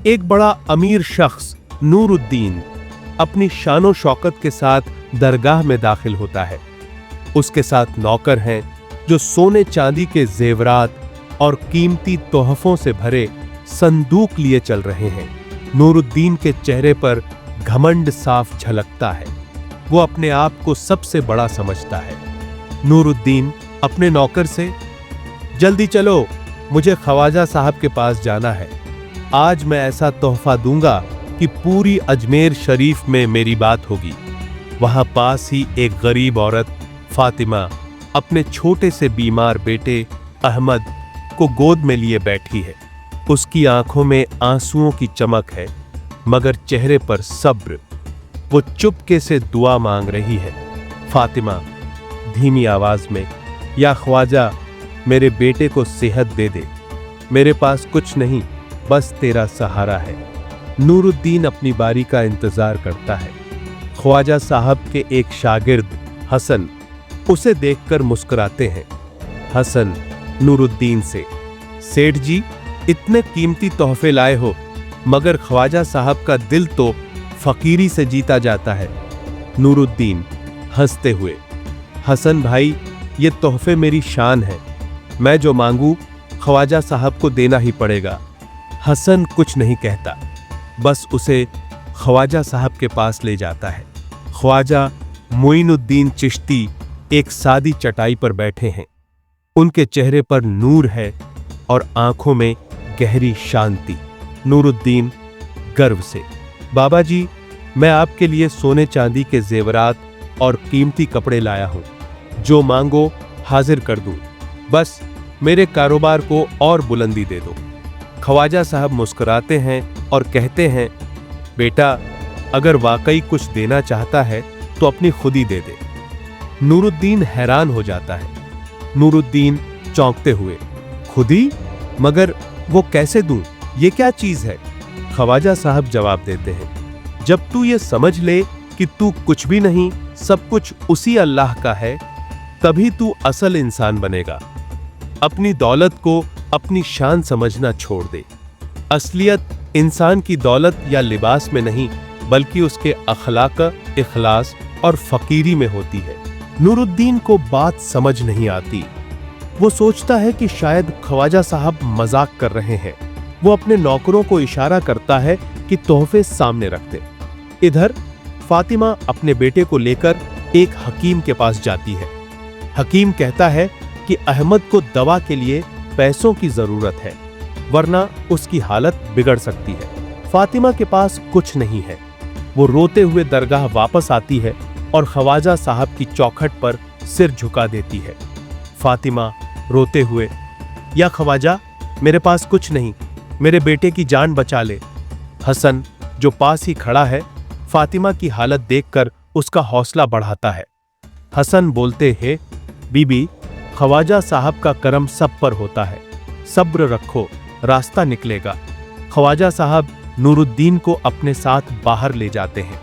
एक बड़ा अमीर शख्स नूरुद्दीन अपनी शानो शौकत के साथ दरगाह में दाखिल होता है। उसके साथ नौकर हैं जो सोने चांदी के जेवरात और कीमती तोहफों से भरे संदूक लिए चल रहे हैं। नूरुद्दीन के चेहरे पर घमंड साफ झलकता है। वो अपने आप को सबसे बड़ा समझता है। नूरुद्दीन अपने नौकर से, जल्दी चलो, मुझे ख्वाजा साहब के पास जाना है। आज मैं ऐसा तोहफा दूंगा कि पूरी अजमेर शरीफ में मेरी बात होगी। वहां पास ही एक गरीब औरत फातिमा अपने छोटे से बीमार बेटे अहमद को गोद में लिए बैठी है। उसकी आंखों में आंसुओं की चमक है, मगर चेहरे पर सब्र। वो चुपके से दुआ मांग रही है। फातिमा धीमी आवाज में, या ख्वाजा, मेरे बेटे को सेहत दे दे। मेरे पास कुछ नहीं, बस तेरा सहारा है। नूरुद्दीन अपनी बारी का इंतजार करता है। ख्वाजा साहब के एक शागिर्द हसन उसे देखकर मुस्कुराते हैं। हसन नूरुद्दीन से, सेठ जी, इतने कीमती तोहफे लाए हो, मगर ख्वाजा साहब का दिल तो फकीरी से जीता जाता है। नूरुद्दीन हंसते हुए, हसन भाई, ये तोहफे मेरी शान है। मैं जो मांगू ख्वाजा साहब को देना ही पड़ेगा। हसन कुछ नहीं कहता, बस उसे ख्वाजा साहब के पास ले जाता है। ख्वाजा मोइनुद्दीन चिश्ती एक सादी चटाई पर बैठे हैं। उनके चेहरे पर नूर है और आंखों में गहरी शांति। नूरुद्दीन गर्व से, बाबा जी, मैं आपके लिए सोने चांदी के जेवरात और कीमती कपड़े लाया हूं। जो मांगो हाजिर कर दूं, बस मेरे कारोबार को और बुलंदी दे दो। ख्वाजा साहब मुस्कुराते हैं और कहते हैं, बेटा, अगर वाकई कुछ देना चाहता है तो अपनी खुद ही दे दे। नूरुद्दीन हैरान हो जाता है। नूरुद्दीन चौंकते हुए, खुदी? मगर वो कैसे दूं? ये क्या चीज है? ख्वाजा साहब जवाब देते हैं, जब तू ये समझ ले कि तू कुछ भी नहीं, सब कुछ उसी अल्लाह का है, तभी तू असल इंसान बनेगा। अपनी दौलत को अपनी शान समझना छोड़ दे। असलियत इंसान की दौलत या लिबास में नहीं, बल्कि उसके अखलाक, इखलास और फकीरी में होती है। नूरुद्दीन को बात समझ नहीं आती। वो सोचता है कि शायद ख्वाजा साहब मजाक कर रहे हैं। वो अपने नौकरों को इशारा करता है कि तोहफे सामने रख दे। इधर फातिमा अपने बेटे को लेकर एक हकीम के पास जाती है। हकीम कहता है कि अहमद को दवा के लिए पैसों की जरूरत है, वरना उसकी हालत बिगड़ सकती है। फातिमा के पास कुछ नहीं है। वो रोते हुए दरगाह वापस आती है और ख्वाजा साहब की चौखट पर सिर झुका देती है। फातिमा रोते हुए, या ख्वाजा, मेरे पास कुछ नहीं, मेरे बेटे की जान बचा ले। हसन जो पास ही खड़ा है, फातिमा की हालत देखकर उसका हौसला बढ़ाता है। हसन बोलते हैं, बीबी, ख्वाजा साहब का करम सब पर होता है, सब्र रखो, रास्ता निकलेगा। ख्वाजा साहब नूरुद्दीन को अपने साथ बाहर ले जाते हैं।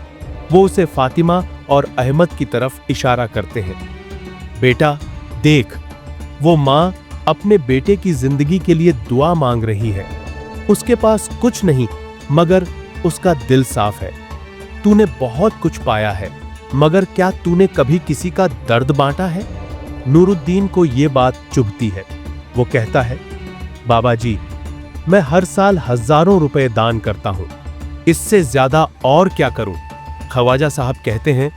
वो उसे फातिमा और अहमद की तरफ इशारा करते हैं। बेटा देख, वो माँ अपने बेटे की जिंदगी के लिए दुआ मांग रही है। उसके पास कुछ नहीं, मगर उसका दिल साफ है। तूने बहुत कुछ पाया है, मगर क्या तूने कभी किसी का दर्द बांटा है? नूरुद्दीन को ये बात चुभती है। वो कहता है, बाबा जी, मैं हर साल हजारों रुपए दान करता हूं, इससे ज्यादा और क्या करूं? ख्वाजा साहब कहते हैं,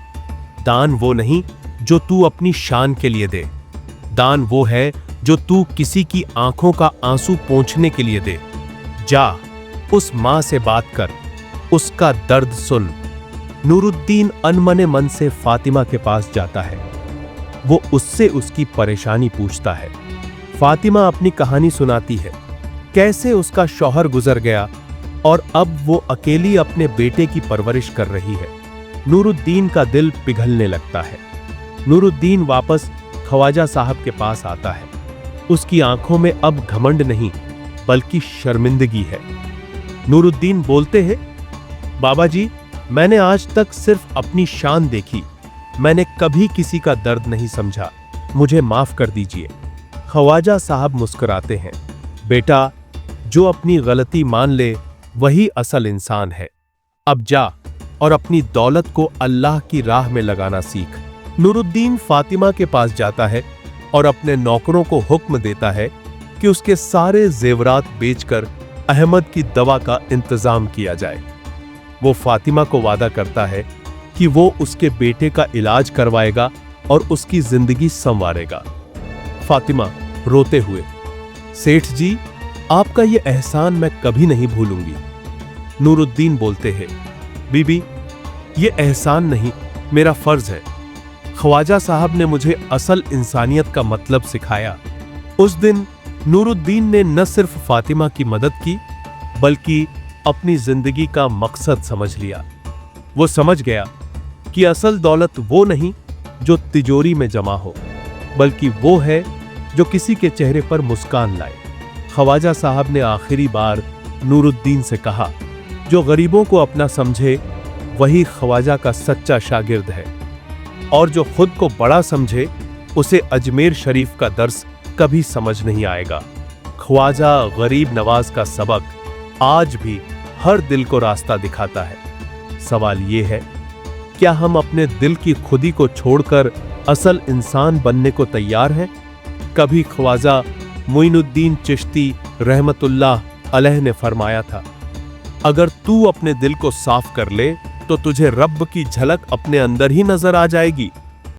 दान वो नहीं जो तू अपनी शान के लिए दे, दान वो है जो तू किसी की आंखों का आंसू पोंछने के लिए दे। जा, उस मां से बात कर, उसका दर्द सुन। नूरुद्दीन अनमने मन से फातिमा के पास जाता है। वो उससे उसकी परेशानी पूछता है। फातिमा अपनी कहानी सुनाती है, कैसे उसका शौहर गुजर गया और अब वो अकेली अपने बेटे की परवरिश कर रही है। नूरुद्दीन का दिल पिघलने लगता है। नूरुद्दीन वापस ख्वाजा साहब के पास आता है। उसकी आंखों में अब घमंड नहीं, बल्कि शर्मिंदगी है। नूरुद्दीन बोलते हैं, बाबा जी, मैंने आज तक सिर्फ अपनी शान देखी, मैंने कभी किसी का दर्द नहीं समझा, मुझे माफ कर दीजिए। ख्वाजा साहब मुस्कुराते हैं, बेटा, जो अपनी गलती मान ले वही असल इंसान है। अब जा और अपनी दौलत को अल्लाह की राह में लगाना सीख। नूरुद्दीन फातिमा के पास जाता है और अपने नौकरों को हुक्म देता है कि उसके सारे जेवरात बेचकर अहमद की दवा का इंतजाम किया जाए। वो फातिमा को वादा करता है कि वो उसके बेटे का इलाज करवाएगा और उसकी जिंदगी संवारेगा। फातिमा रोते हुए, सेठ जी, आपका ये एहसान मैं कभी नहीं भूलूंगी। नूरुद्दीन बोलते हैं, बीबी, ये एहसान नहीं, मेरा फर्ज है। ख्वाजा साहब ने मुझे असल इंसानियत का मतलब सिखाया। उस दिन नूरुद्दीन ने न सिर्फ फातिमा की मदद की, बल्कि अपनी जिंदगी का मकसद समझ लिया। वो समझ गया कि असल दौलत वो नहीं जो तिजोरी में जमा हो, बल्कि वो है जो किसी के चेहरे पर मुस्कान लाए। ख्वाजा साहब ने आखिरी बार नूरुद्दीन से कहा, जो गरीबों को अपना समझे वही ख्वाजा का सच्चा शागिर्द है, और जो खुद को बड़ा समझे उसे अजमेर शरीफ का दर्स कभी समझ नहीं आएगा। ख्वाजा गरीब नवाज का सबक आज भी हर दिल को रास्ता दिखाता है। सवाल ये है, क्या हम अपने दिल की खुदी को छोड़कर असल इंसान बनने को तैयार हैं? कभी ख्वाजा मुइनुद्दीन चिश्ती रहमतुल्लाह अलैह ने फरमाया था, अगर तू अपने दिल को साफ कर ले तो तुझे रब की झलक अपने अंदर ही नजर आ जाएगी।